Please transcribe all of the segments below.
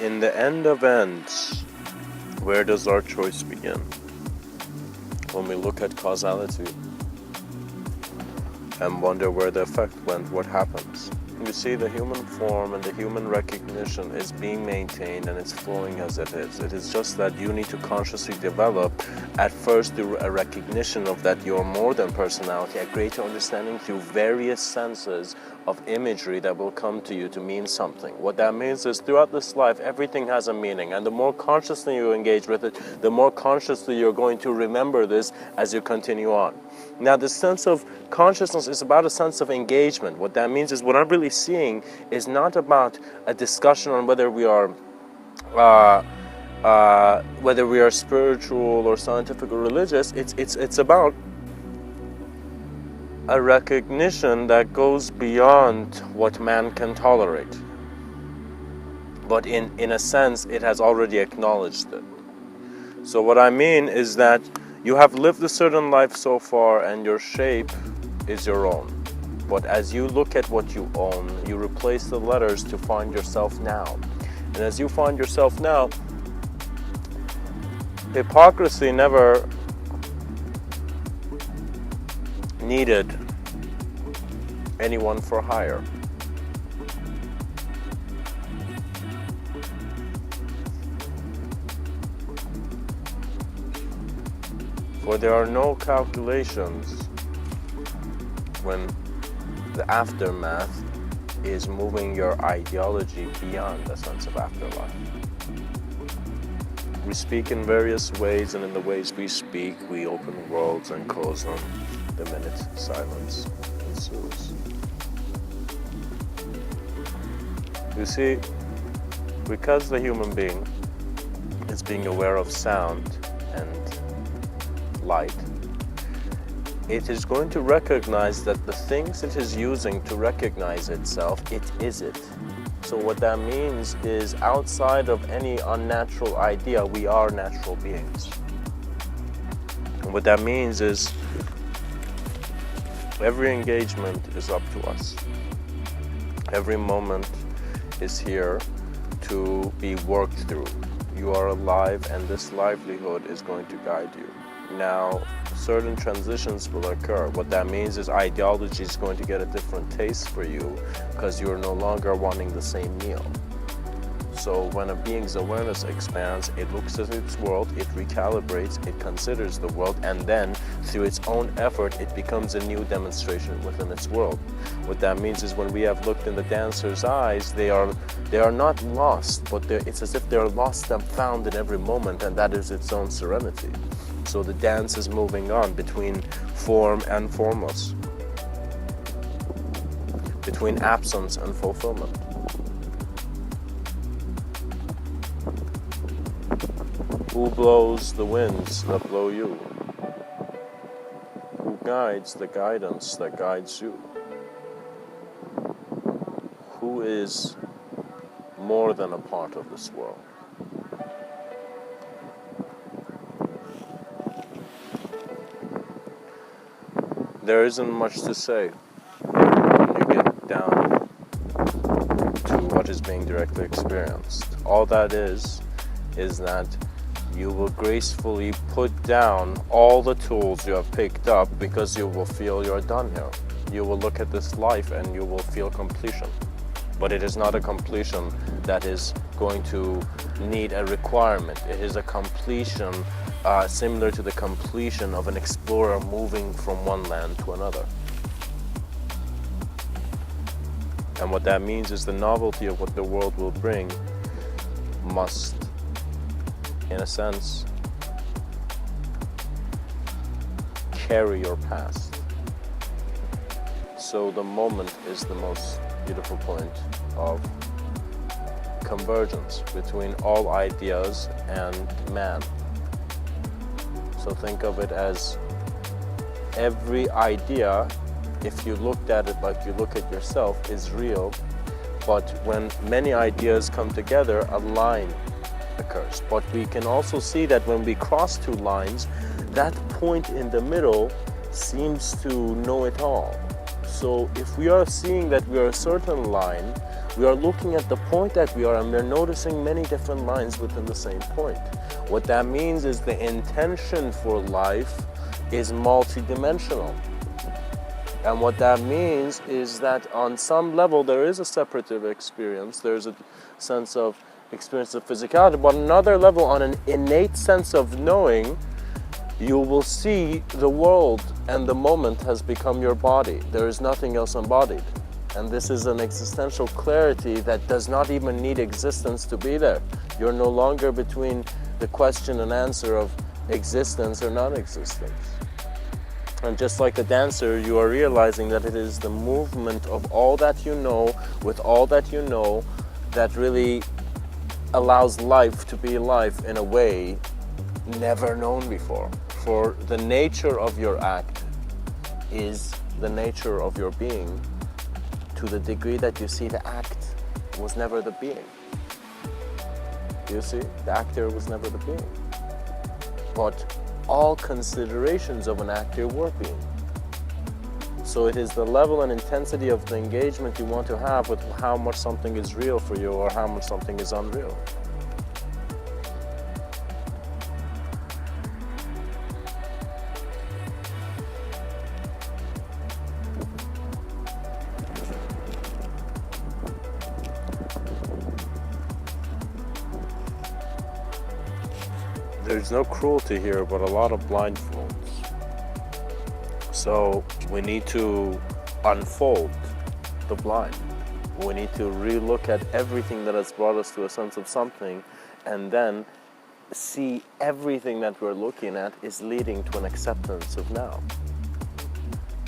In the end of ends, where does our choice begin? When we look at causality and wonder where the effect went, what happens? You see, the human form and the human recognition is being maintained and it's flowing as it is. It is just that you need to consciously develop at first through a recognition of that you're more than personality, a greater understanding through various senses of imagery that will come to you to mean something. What that means is throughout this life, everything has a meaning, and the more consciously you engage with it, the more consciously you're going to remember this as you continue on. Now, the sense of consciousness is about a sense of engagement. What that means is what I'm really seeing is not about a discussion on whether we are spiritual or scientific or religious. It's about a recognition that goes beyond what man can tolerate. But in a sense, it has already acknowledged it. So what I mean is that you have lived a certain life so far and your shape is your own. But as you look at what you own, you replace the letters to find yourself now. And as you find yourself now, hypocrisy never needed anyone for hire. For there are no calculations when the aftermath is moving your ideology beyond a sense of afterlife. We speak in various ways, and in the ways we speak, we open worlds and close them the minute silence ensues. You see, because the human being is being aware of sound and light, it is going to recognize that the things it is using to recognize itself, it is it. So what that means is, outside of any unnatural idea, we are natural beings. And what that means is, every engagement is up to us. Every moment is here to be worked through. You are alive, and this livelihood is going to guide you. Now, certain transitions will occur. What that means is ideology is going to get a different taste for you because you're no longer wanting the same meal. So when a being's awareness expands, it looks at its world, it recalibrates, it considers the world, and then through its own effort, it becomes a new demonstration within its world. What that means is, when we have looked in the dancer's eyes, they are not lost, but it's as if they're lost and found in every moment, and that is its own serenity. So the dance is moving on between form and formless, between absence and fulfillment. Who blows the winds that blow you? Who guides the guidance that guides you? Who is more than a part of this world? There isn't much to say when you get down to what is being directly experienced. All that is that you will gracefully put down all the tools you have picked up, because you will feel you're done here. You will look at this life and you will feel completion. But it is not a completion that is going to need a requirement. It is a completion similar to the completion of an explorer moving from one land to another. And what that means is the novelty of what the world will bring must, in a sense, carry your past. So the moment is the most beautiful point of convergence between all ideas and man. So think of it as every idea, if you looked at it like you look at yourself, is real. But when many ideas come together, a line occurs. But we can also see that when we cross two lines, that point in the middle seems to know it all. So if we are seeing that we are a certain line, We are looking at the point that we are, and we're noticing many different lines within the same point. What that means is the intention for life is multidimensional. And what that means is that on some level there is a separative experience, there's a sense of experience of physicality, but on another level, on an innate sense of knowing, you will see the world and the moment has become your body. There is nothing else embodied. And this is an existential clarity that does not even need existence to be there. You're no longer between the question and answer of existence or non-existence. And just like a dancer, you are realizing that it is the movement of all that you know, with all that you know, that really allows life to be life in a way never known before. For the nature of your act is the nature of your being, to the degree that you see the act was never the being. You see, the actor was never the being. But all considerations of an actor were being. So it is the level and intensity of the engagement you want to have with how much something is real for you or how much something is unreal. There's no cruelty here, but a lot of blindfolds. So we need to unfold the blind. We need to relook at everything that has brought us to a sense of something, and then see everything that we're looking at is leading to an acceptance of now.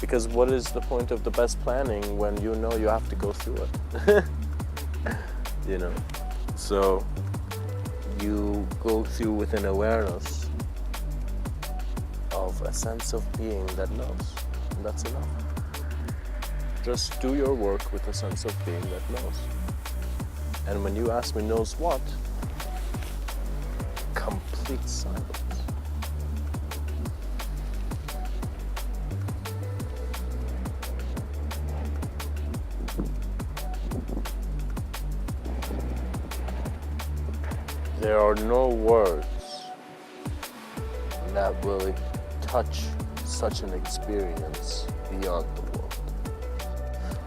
Because what is the point of the best planning when you know you have to go through it? You know, so you go through with an awareness of a sense of being that knows, and that's enough. Just do your work with a sense of being that knows. And when you ask me knows what, complete silence. There are no words that will touch such an experience beyond the world.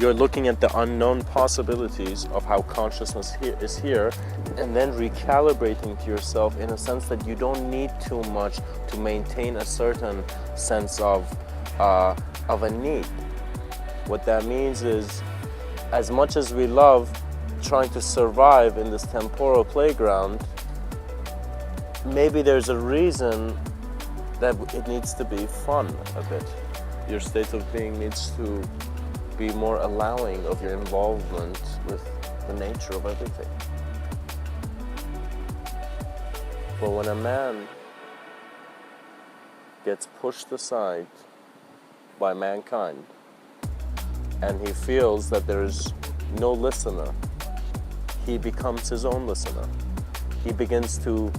You're looking at the unknown possibilities of how consciousness is here, and then recalibrating to yourself in a sense that you don't need too much to maintain a certain sense of a need. What that means is, as much as we love trying to survive in this temporal playground, maybe there's a reason that it needs to be fun a bit. Your state of being needs to be more allowing of your involvement with the nature of everything. But when a man gets pushed aside by mankind and he feels that there is no listener, he becomes his own listener. He begins to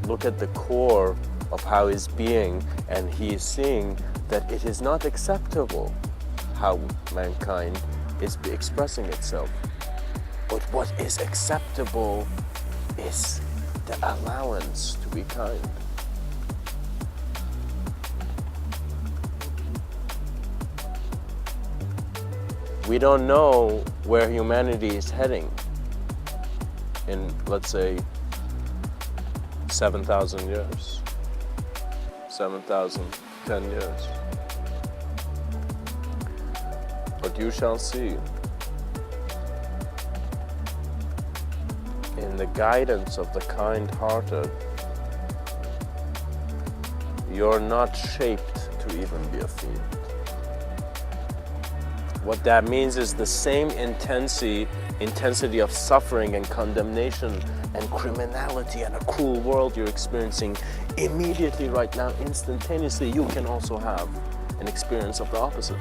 look at the core of how he's being, and he is seeing that it is not acceptable how mankind is expressing itself. But what is acceptable is the allowance to be kind. We don't know where humanity is heading in, let's say, 7,000 years, 10 years. But you shall see, in the guidance of the kind-hearted, you're not shaped to even be a fiend. What that means is the same intensity of suffering and condemnation and criminality and a cruel world you're experiencing immediately right now, instantaneously, you can also have an experience of the opposite,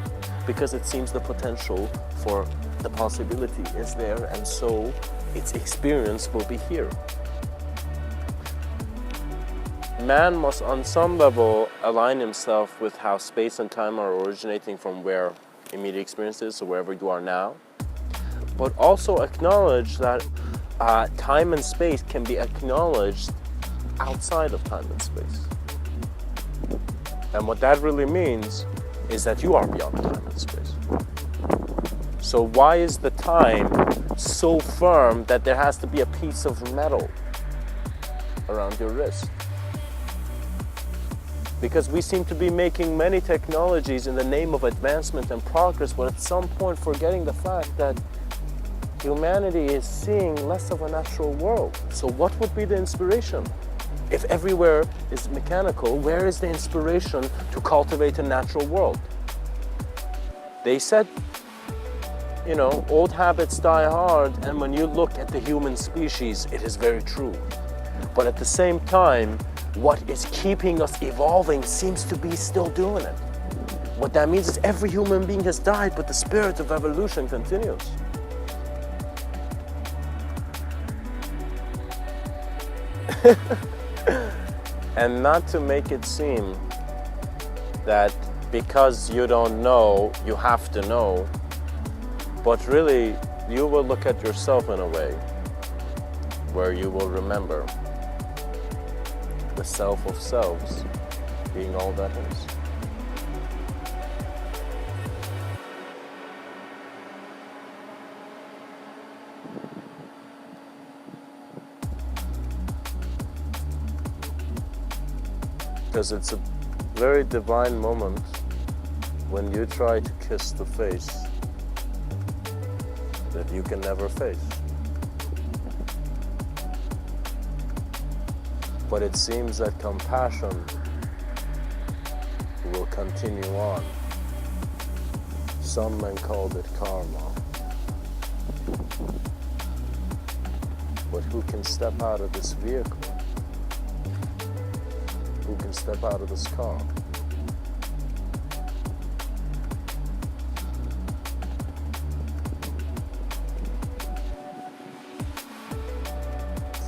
because it seems the potential for the possibility is there, and so its experience will be here. Man must on some level align himself with how space and time are originating from where immediate experiences, so wherever you are now. But also acknowledge that time and space can be acknowledged outside of time and space. And what that really means is that you are beyond time and space. So why is the time so firm that there has to be a piece of metal around your wrist? Because we seem to be making many technologies in the name of advancement and progress, but at some point forgetting the fact that humanity is seeing less of a natural world. So what would be the inspiration? If everywhere is mechanical, where is the inspiration to cultivate a natural world? They said, you know, old habits die hard, and when you look at the human species, it is very true. But at the same time, what is keeping us evolving seems to be still doing it. What that means is every human being has died, but the spirit of evolution continues. And not to make it seem that because you don't know, you have to know, but really you will look at yourself in a way where you will remember the self of selves being all that is. Because it's a very divine moment when you try to kiss the face that you can never face. But it seems that compassion will continue on. Some men called it karma. But who can step out of this vehicle? Who can step out of this car?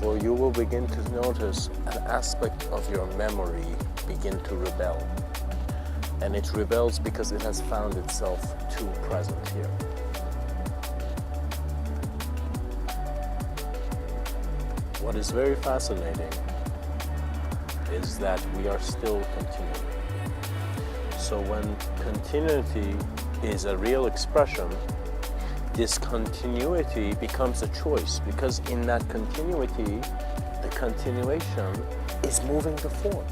For you will begin to notice an aspect of your memory begin to rebel. And it rebels because it has found itself too present here. What is very fascinating is that we are still continuing. So when continuity is a real expression, discontinuity becomes a choice, because in that continuity, the continuation is moving the form.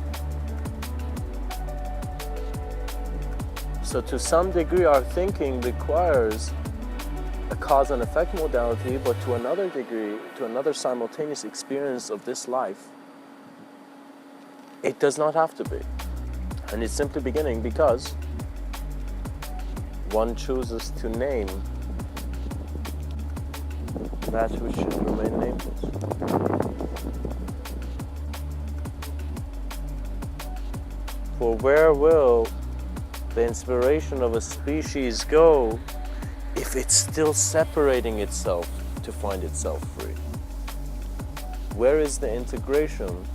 So to some degree, our thinking requires a cause and effect modality, but to another degree, to another simultaneous experience of this life, it does not have to be. And it's simply beginning because one chooses to name that which should remain nameless. For where will the inspiration of a species go if it's still separating itself to find itself free? Where is the integration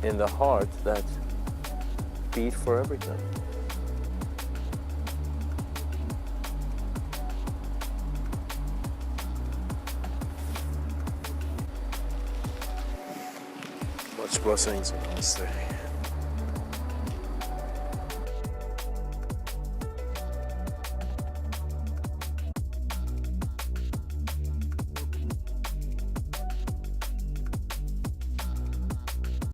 in the heart that beat for everything? Much blessings and namaste.